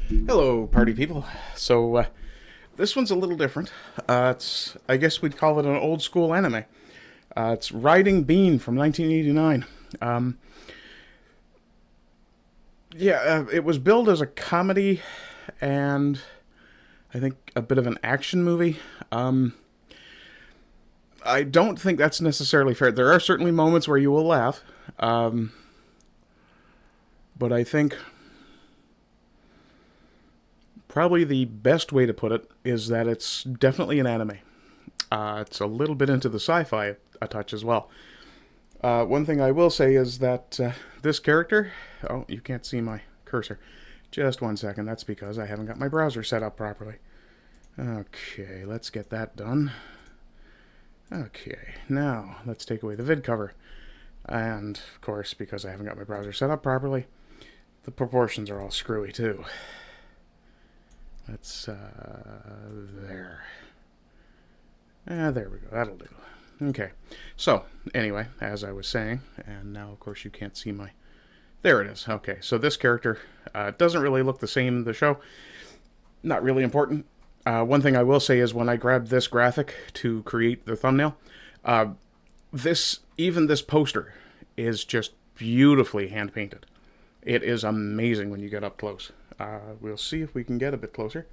Hello, party people. So, this one's a little different. I guess we'd call it an old school anime. It's Riding Bean from 1989. Um, it was billed as a comedy and I think a bit of an action movie. I don't think that's necessarily fair. There are certainly moments where you will laugh, but I think probably the best way to put it is that it's definitely an anime. It's a little bit into the sci-fi a touch as well. One thing I will say is that this character... Oh, you can't see my cursor. Just one second. That's because I haven't got my browser set up properly. Okay, let's get that done. Okay, now let's take away the vid cover. And, of course, because I haven't got my browser set up properly, the proportions are all screwy, too. Let's, there. There we go. That'll do. Okay. So, anyway, as I was saying, and now, of course, you can't see my... There it is. Okay, so this character doesn't really look the same in the show. Not really important. One thing I will say is when I grabbed this graphic to create the thumbnail, even this poster is just beautifully hand-painted. It is amazing when you get up close. We'll see if we can get a bit closer.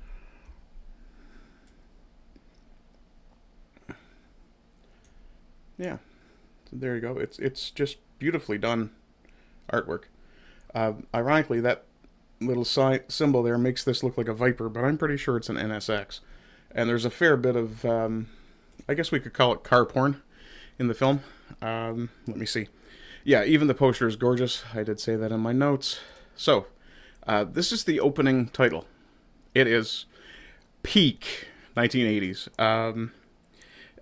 Yeah, so there you go. It's just beautifully done artwork. Ironically, that little symbol there makes this look like a Viper, but I'm pretty sure it's an NSX. And there's a fair bit of, I guess we could call it car porn in the film. Let me see. Yeah, even the poster is gorgeous. I did say that in my notes. So, this is the opening title. It is peak 1980s.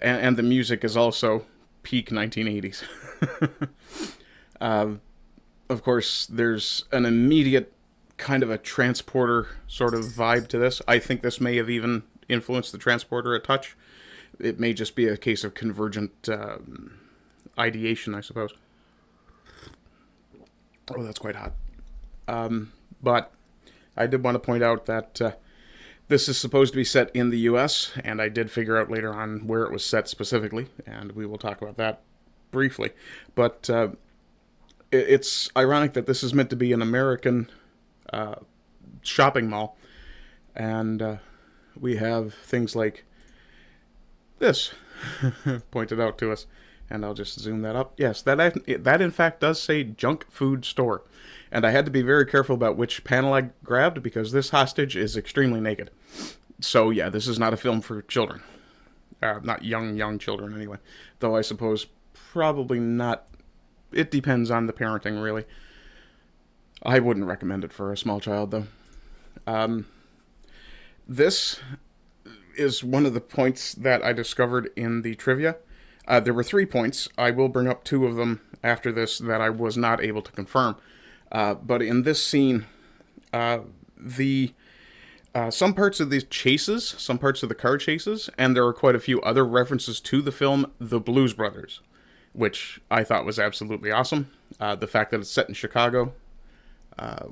And the music is also peak 1980s. Of course, there's an immediate kind of a transporter sort of vibe to this. I think this may have even influenced the transporter a touch. It may just be a case of convergent ideation, I suppose. Oh, that's quite hot. But I did want to point out that this is supposed to be set in the US, and I did figure out later on where it was set specifically, and we will talk about that briefly. But it's ironic that this is meant to be an American shopping mall, and we have things like this pointed out to us. And I'll just zoom that up. Yes, that in fact does say junk food store. And I had to be very careful about which panel I grabbed because this hostage is extremely naked. So yeah, this is not a film for children. Not young children anyway. Though I suppose probably not. It depends on the parenting, really. I wouldn't recommend it for a small child, though. This is one of the points that I discovered in the trivia. There were 3 points. I will bring up 2 of them after this that I was not able to confirm. But in this scene, some parts of the chases, some parts of the car chases, and there are quite a few other references to the film The Blues Brothers, which I thought was absolutely awesome. The fact that it's set in Chicago,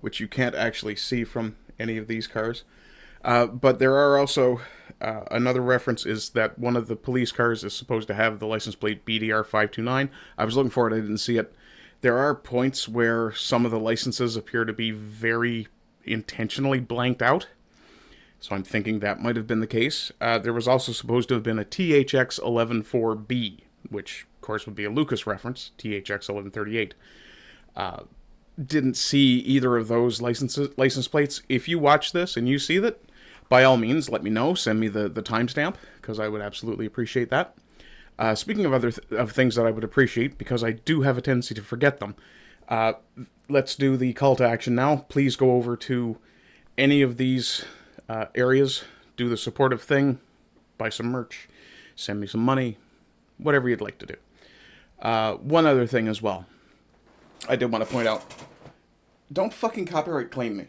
which you can't actually see from any of these cars. But there are also, another reference is that one of the police cars is supposed to have the license plate BDR 529. I was looking for it, I didn't see it. There are points where some of the licenses appear to be very intentionally blanked out. So I'm thinking that might have been the case. There was also supposed to have been a THX 114B, which of course would be a Lucas reference, THX 1138. Didn't see either of those license plates. If you watch this and you see that, by all means, let me know. Send me the timestamp, because I would absolutely appreciate that. Speaking of other of things that I would appreciate, because I do have a tendency to forget them, let's do the call to action now. Please go over to any of these areas, do the supportive thing, buy some merch, send me some money, whatever you'd like to do. One other thing as well. I did want to point out, don't fucking copyright claim me.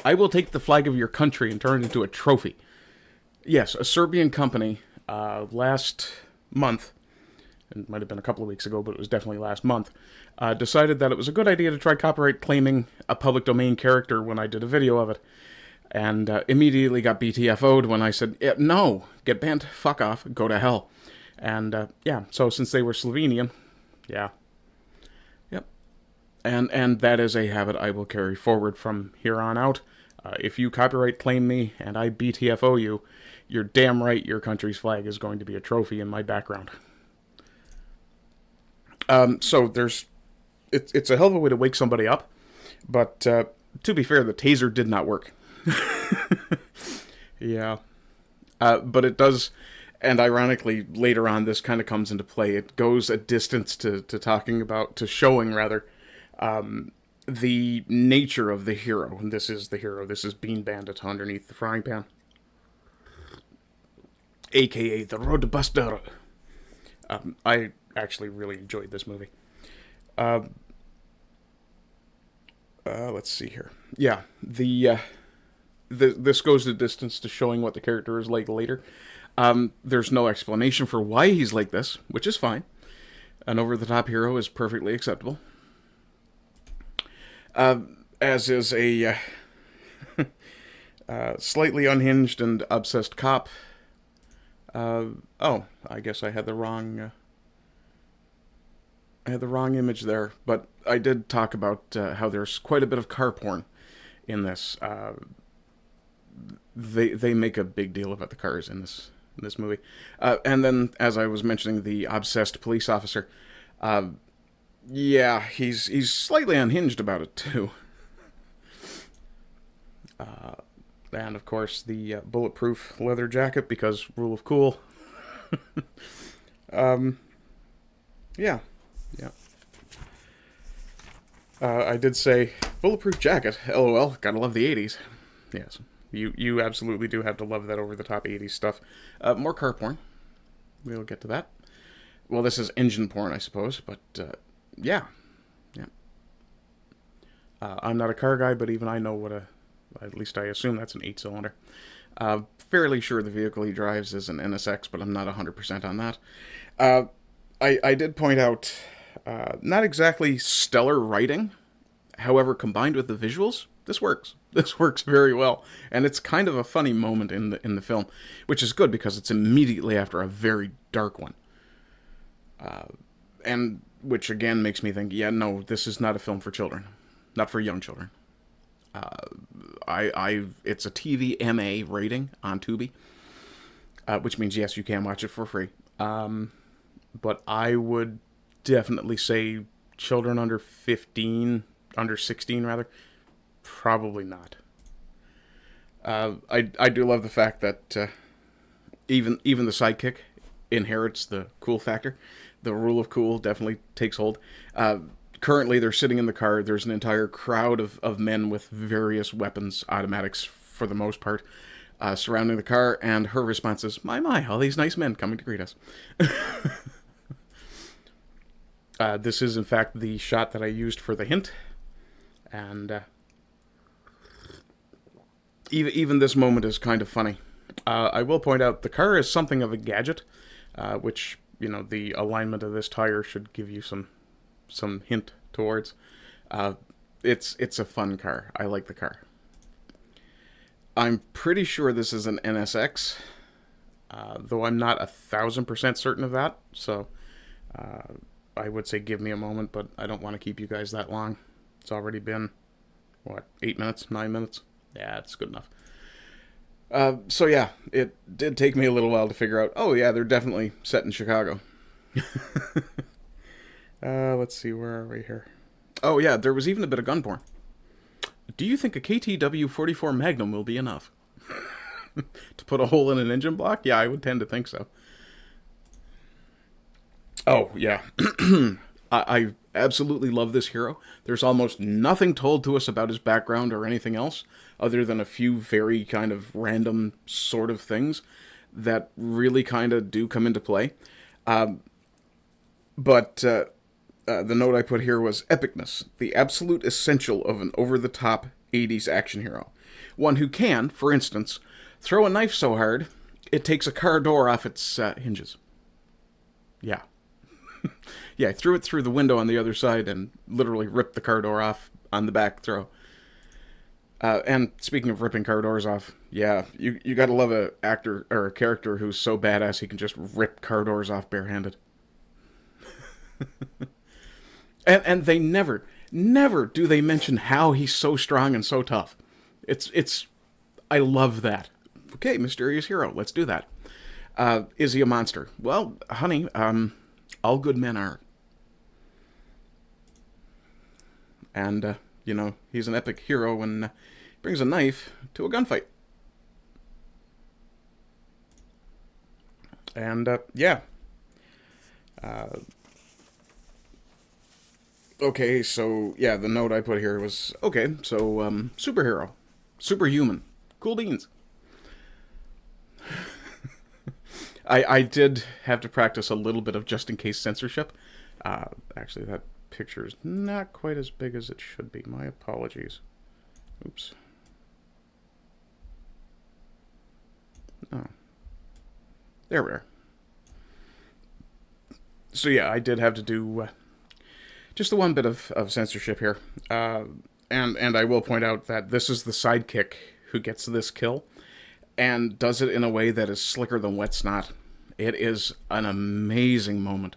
I will take the flag of your country and turn it into a trophy. Yes, a Serbian company last month it might have been a couple of weeks ago, but it was definitely last month, decided that it was a good idea to try copyright claiming a public domain character when I did a video of it. And immediately got BTFO'd when I said, no, get banned, fuck off, go to hell. And yeah, so since they were Slovenian, yeah. Yep. And that is a habit I will carry forward from here on out. If you copyright claim me and I BTFO you, you're damn right your country's flag is going to be a trophy in my background. So it's a hell of a way to wake somebody up, but to be fair, the taser did not work. Yeah. But it does, and ironically, later on, this kind of comes into play. It goes a distance to showing, rather, the nature of the hero. And this is the hero. This is Bean Bandit underneath the frying pan. A.K.A. the Roadbuster. I actually really enjoyed this movie. Let's see here. Yeah, this goes the distance to showing what the character is like later. There's no explanation for why he's like this, which is fine. An over-the-top hero is perfectly acceptable. As is a slightly unhinged and obsessed cop. Oh, I guess I had the wrong image there, but I did talk about how there's quite a bit of car porn in this. They make a big deal about the cars in this movie. And then, as I was mentioning, the obsessed police officer, yeah, he's slightly unhinged about it too. And of course the bulletproof leather jacket, because rule of cool. Yeah. I did say bulletproof jacket. LOL. Gotta love the 80s. Yes. You absolutely do have to love that over-the-top 80s stuff. More car porn. We'll get to that. Well, this is engine porn, I suppose, but yeah. I'm not a car guy, but even I know what at least I assume that's an 8-cylinder. Fairly sure the vehicle he drives is an NSX, but I'm not 100% on that. I did point out, not exactly stellar writing, however, combined with the visuals, this works. This works very well, and it's kind of a funny moment in the film, which is good because it's immediately after a very dark one, and which again makes me think, yeah, no, this is not a film for children, not for young children. It's a TVMA rating on Tubi, which means yes, you can watch it for free. But I would definitely say children under 15, under 16 rather. Probably not. I do love the fact that even the sidekick inherits the cool factor. The rule of cool definitely takes hold. Currently, they're sitting in the car. There's an entire crowd of men with various weapons, automatics for the most part, surrounding the car, and her response is, my, all these nice men coming to greet us. This is, in fact, the shot that I used for the hint, and even this moment is kind of funny. I will point out the car is something of a gadget, which, the alignment of this tire should give you some hint towards. It's a fun car. I like the car. I'm pretty sure this is an NSX, though I'm not 1,000% certain of that, so I would say give me a moment, but I don't want to keep you guys that long. It's already been, 8 minutes, 9 minutes? Yeah, it's good enough. So yeah, it did take me a little while to figure out, oh yeah, they're definitely set in Chicago. Let's see, where are we here? Oh yeah, there was even a bit of gun porn. Do you think a KTW 44 Magnum will be enough? To put a hole in an engine block? Yeah, I would tend to think so. Oh, yeah. I absolutely love this hero. There's almost nothing told to us about his background or anything else, other than a few very kind of random sort of things that really kind of do come into play. But the note I put here was epicness, the absolute essential of an over-the-top 80s action hero. One who can, for instance, throw a knife so hard, it takes a car door off its hinges. Yeah. Yeah, I threw it through the window on the other side and literally ripped the car door off on the back throw. And speaking of ripping car doors off, yeah, you gotta love a actor or a character who's so badass he can just rip car doors off barehanded. And they never do they mention how he's so strong and so tough. It's I love that. Okay, mysterious hero, let's do that. Is he a monster? Well, honey, all good men are. And he's an epic hero and brings a knife to a gunfight. And yeah. Okay, so yeah, the note I put here was okay. So superhero, superhuman, cool beans. I did have to practice a little bit of just in case censorship. Actually, that picture is not quite as big as it should be. My apologies. Oops. Oh. There we are. So yeah, I did have to do just the one bit of censorship here. And I will point out that this is the sidekick who gets this kill and does it in a way that is slicker than wet snot. It is an amazing moment.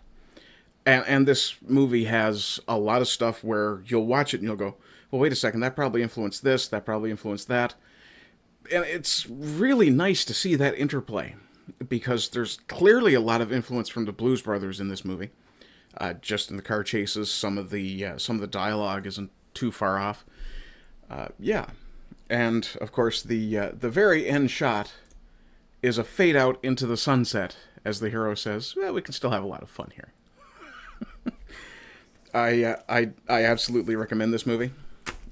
And this movie has a lot of stuff where you'll watch it and you'll go, well, wait a second, that probably influenced this, that probably influenced that. And it's really nice to see that interplay, because there's clearly a lot of influence from the Blues Brothers in this movie. Just in the car chases, some of the dialogue isn't too far off. Yeah. And, of course, the very end shot is a fade out into the sunset, as the hero says, well, we can still have a lot of fun here. I absolutely recommend this movie.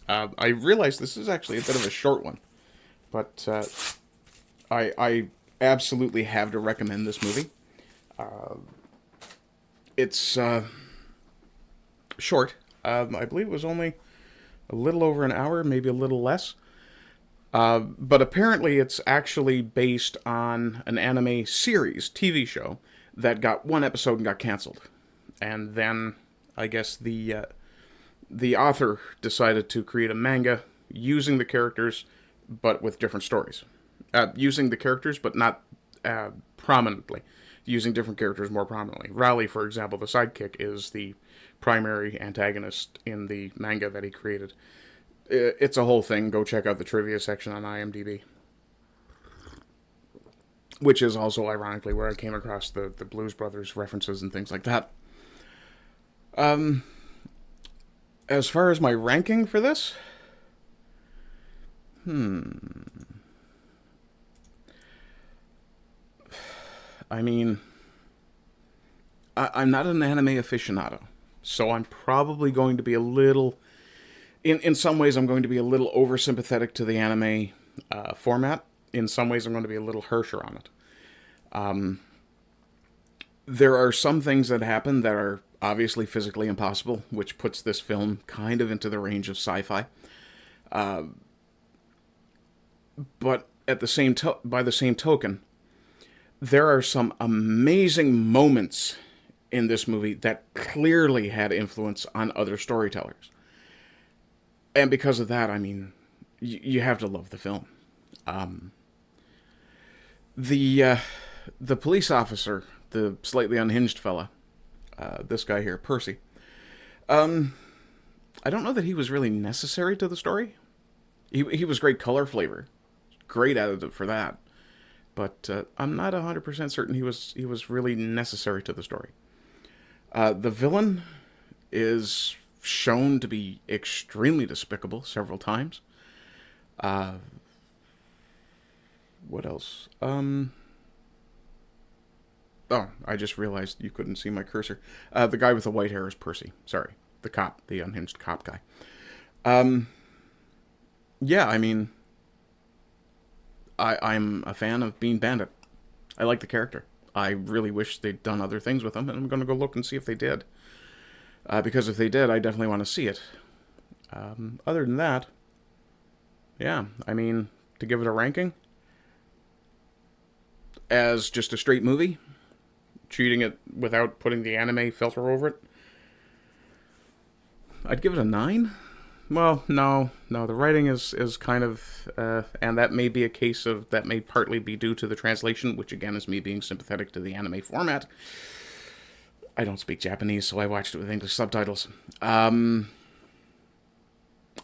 I realize this is actually a bit of a short one, but I absolutely have to recommend this movie. It's short. I believe it was only a little over an hour, maybe a little less. But apparently it's actually based on an anime series, TV show, that got one episode and got canceled. And then, I guess, the author decided to create a manga using the characters, but with different stories. Using the characters, but not prominently. Using different characters more prominently. Raleigh, for example, the sidekick, is the primary antagonist in the manga that he created. It's a whole thing. Go check out the trivia section on IMDb. Which is also, ironically, where I came across the Blues Brothers references and things like that. As far as my ranking for this, I mean, I'm not an anime aficionado, so I'm probably going to be a little, in some ways I'm going to be a little oversympathetic to the anime format. In some ways I'm going to be a little harsher on it. There are some things that happen that are obviously physically impossible, which puts this film kind of into the range of sci-fi. But at the same by the same token, there are some amazing moments in this movie that clearly had influence on other storytellers. And because of that, I mean, you have to love the film. The police officer, the slightly unhinged fella, this guy here, Percy, I don't know that he was really necessary to the story. He was great color flavor. Great additive for that. But I'm not 100% certain he was really necessary to the story. The villain is shown to be extremely despicable several times. What else? Oh, I just realized you couldn't see my cursor. The guy with the white hair is Percy. Sorry. The cop. The unhinged cop guy. Yeah, I mean, I'm a fan of Bean Bandit. I like the character. I really wish they'd done other things with him, and I'm going to go look and see if they did. Because if they did, I definitely want to see it. Other than that, yeah, I mean, to give it a ranking, as just a straight movie, cheating it without putting the anime filter over it. I'd give it a 9. Well, no, the writing is kind of, and that may be a case of, that may partly be due to the translation, which again is me being sympathetic to the anime format. I don't speak Japanese, so I watched it with English subtitles.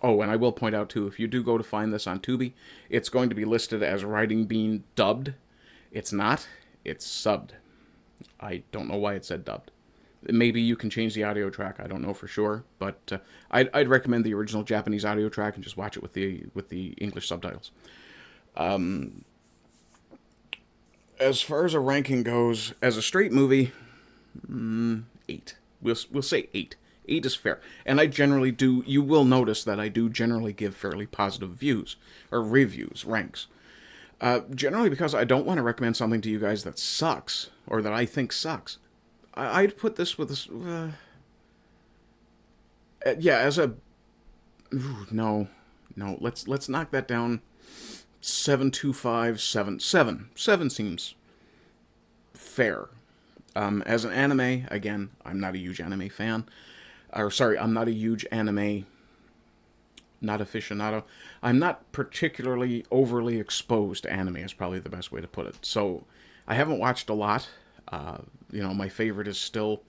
Oh, and I will point out too, if you do go to find this on Tubi, it's going to be listed as writing being dubbed. It's not, it's subbed. I don't know why it said dubbed. Maybe you can change the audio track. I don't know for sure, but I'd recommend the original Japanese audio track and just watch it with the English subtitles. As far as a ranking goes, as a straight movie, 8. We'll say 8. 8 is fair, and I generally do. You will notice that I do generally give fairly positive views or reviews, ranks. Generally because I don't want to recommend something to you guys that sucks or that I think sucks. I'd put this with this. Yeah, as a. No. Let's knock that down. 7.25, 7. 7 seems fair. As an anime, again, I'm not a huge anime fan. Or sorry, I'm not a huge anime. Not aficionado. I'm not particularly overly exposed to anime. Is probably the best way to put it. So I haven't watched a lot. My favorite is still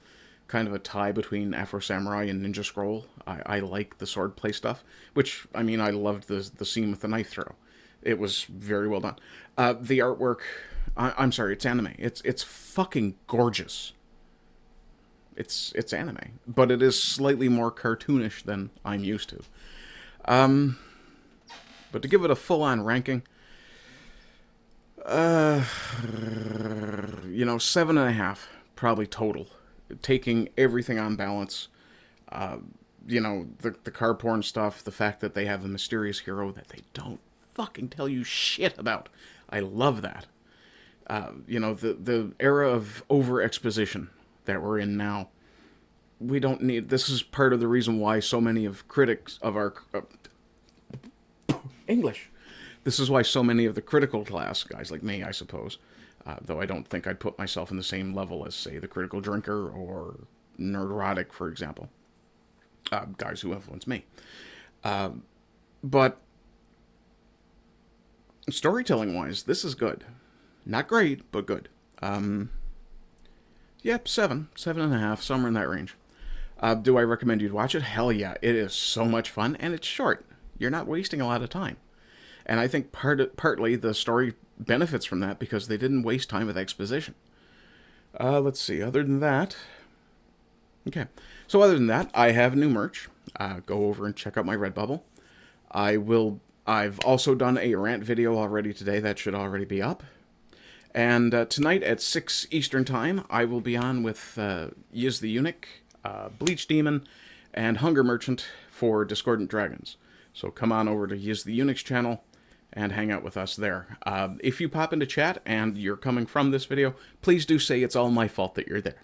kind of a tie between Afro Samurai and Ninja Scroll. I like the swordplay stuff, which, I mean, I loved the scene with the knife throw. It was very well done. The artwork, I'm sorry, it's anime. It's fucking gorgeous. It's anime, but it is slightly more cartoonish than I'm used to. But to give it a full-on ranking, 7.5 probably total, taking everything on balance. The car porn stuff, the fact that they have a mysterious hero that they don't fucking tell you shit about. I love that. The era of over exposition that we're in now. We don't need. This is part of the reason why so many of critics of our English. This is why so many of the critical class, guys like me, I suppose, though I don't think I'd put myself in the same level as, say, the critical drinker or Nerdotic, for example, guys who influence me. But storytelling-wise, this is good. Not great, but good. Yep, 7.5, somewhere in that range. Do I recommend you'd watch it? Hell yeah, it is so much fun, and it's short. You're not wasting a lot of time. And I think partly the story benefits from that because they didn't waste time with exposition. Let's see, other than that... Okay, so other than that, I have new merch. Go over and check out my Redbubble. I've also done a rant video already today. That should already be up. And tonight at 6 Eastern Time, I will be on with Yiz the Eunuch, Bleach Demon, and Hunger Merchant for Discordant Dragons. So come on over to Yiz the Eunuch's channel and hang out with us there. If you pop into chat and you're coming from this video, please do say it's all my fault that you're there.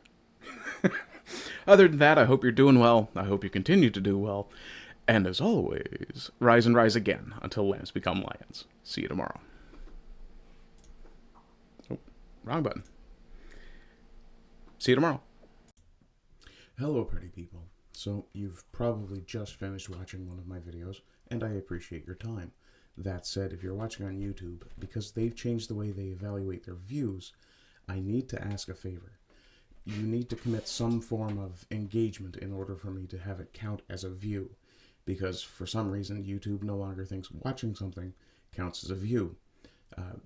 Other than that, I hope you're doing well. I hope you continue to do well. And as always, rise and rise again until lambs become lions. See you tomorrow. Oh, wrong button. See you tomorrow. Hello, pretty people. So, you've probably just finished watching one of my videos, and I appreciate your time. That said, if you're watching on YouTube, because they've changed the way they evaluate their views, I need to ask a favor. You need to commit some form of engagement in order for me to have it count as a view, because for some reason YouTube no longer thinks watching something counts as a view.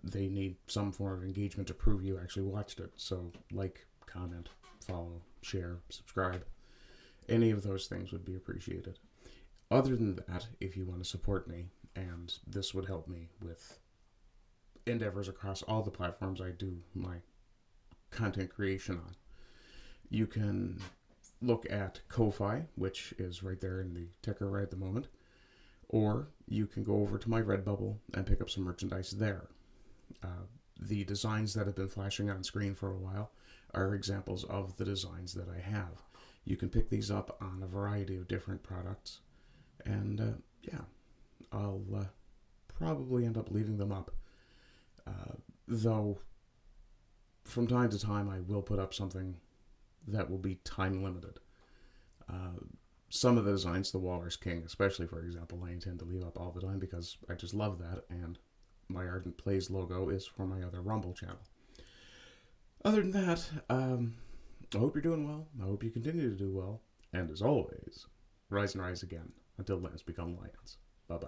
They need some form of engagement to prove you actually watched it. So like, comment, follow, share, subscribe. Any of those things would be appreciated. Other than that, if you want to support me, and this would help me with endeavors across all the platforms I do my content creation on, you can look at Ko-Fi, which is right there in the ticker right at the moment, or you can go over to my Redbubble and pick up some merchandise there. The designs that have been flashing on screen for a while are examples of the designs that I have. You can pick these up on a variety of different products, and yeah, I'll probably end up leaving them up. Though, from time to time, I will put up something that will be time limited. Some of the designs, the Walrus King, especially, for example, I intend to leave up all the time because I just love that, and my Ardent Plays logo is for my other Rumble channel. Other than that, I hope you're doing well. I hope you continue to do well. And as always, rise and rise again until lands become lions. Bye-bye.